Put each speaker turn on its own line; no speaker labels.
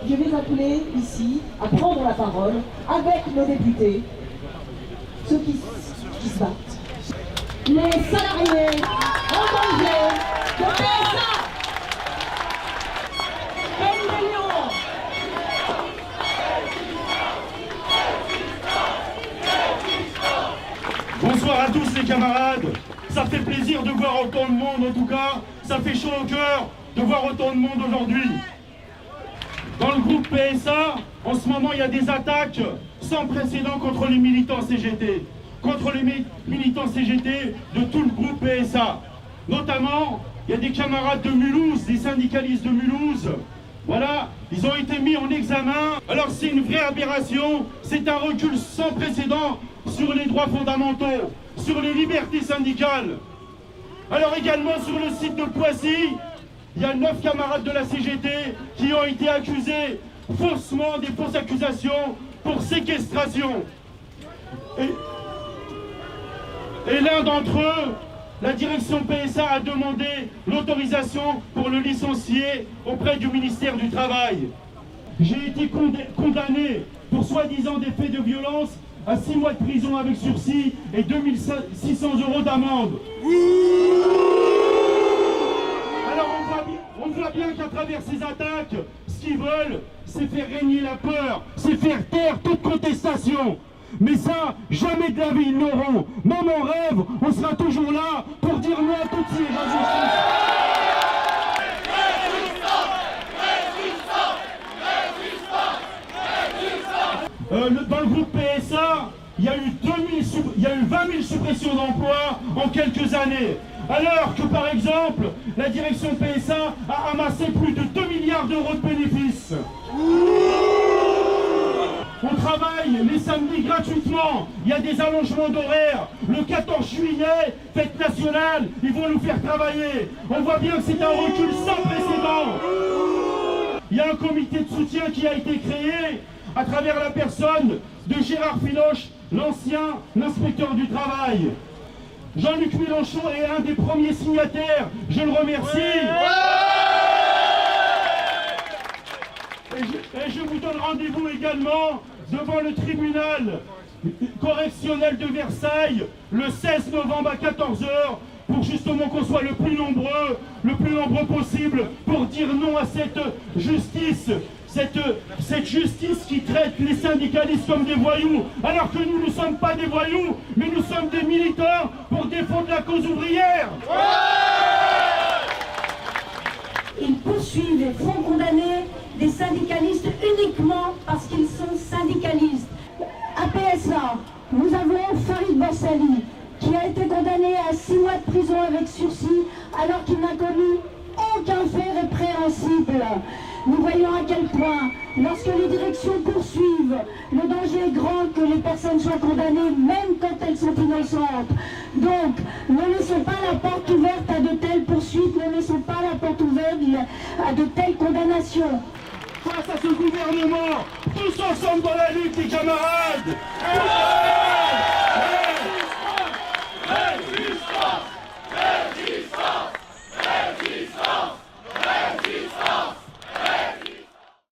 je vais appeler ici à prendre la parole avec nos députés, ceux qui se battent, les salariés en danger de PSA.
Bonsoir à tous les camarades, ça fait plaisir de voir autant de monde en tout cas, ça fait chaud au cœur de voir autant de monde aujourd'hui. Dans le groupe PSA, en ce moment il y a des attaques sans précédent contre les militants CGT, contre les militants CGT de tout le groupe PSA. Notamment, il y a des camarades de Mulhouse, des syndicalistes de Mulhouse, voilà, ils ont été mis en examen. Alors c'est une vraie aberration, c'est un recul sans précédent sur les droits fondamentaux, sur les libertés syndicales. Alors également sur le site de Poissy, il y a 9 camarades de la CGT qui ont été accusés faussement, des fausses accusations pour séquestration. Et l'un d'entre eux, la direction PSA a demandé l'autorisation pour le licencier auprès du ministère du Travail. J'ai été condamné pour soi-disant des faits de violence à 6 mois de prison avec sursis et 2600 € d'amende. Alors on voit bien qu'à travers ces attaques, ce qu'ils veulent, c'est faire régner la peur, c'est faire taire toute contestation. Mais ça, jamais de la vie ils l'auront. Même en rêve, on sera toujours là pour dire non à toutes ces injustices. Dans le groupe PSA, il y a eu 20 000 suppressions d'emplois en quelques années. Alors que par exemple, la direction PSA a amassé plus de 2 milliards d'euros de bénéfices. On travaille les samedis gratuitement, il y a des allongements d'horaires. Le 14 juillet, fête nationale, ils vont nous faire travailler. On voit bien que c'est un recul sans précédent. Il y a un comité de soutien qui a été créé à travers la personne de Gérard Filoche, l'ancien inspecteur du travail. Jean-Luc Mélenchon est un des premiers signataires, je le remercie. Et je vous donne rendez-vous également devant le tribunal correctionnel de Versailles le 16 novembre à 14 h pour justement qu'on soit le plus nombreux possible pour dire non à cette justice. Cette justice qui traite les syndicalistes comme des voyous, alors que nous ne sommes pas des voyous, mais nous sommes des militants pour défendre la cause ouvrière.
Ils poursuivent et font condamner des syndicalistes uniquement parce qu'ils sont syndicalistes. À PSA, nous avons Farid Borsali, qui a été condamné à 6 mois de prison avec sursis, alors qu'il n'a commis aucun fait répréhensible. Nous voyons à quel point, lorsque les directions poursuivent, le danger est grand que les personnes soient condamnées, même quand elles sont innocentes. Donc, ne laissons pas la porte ouverte à de telles poursuites, ne laissons pas la porte ouverte à de telles condamnations.
Face à ce gouvernement, tous ensemble dans la lutte, les camarades.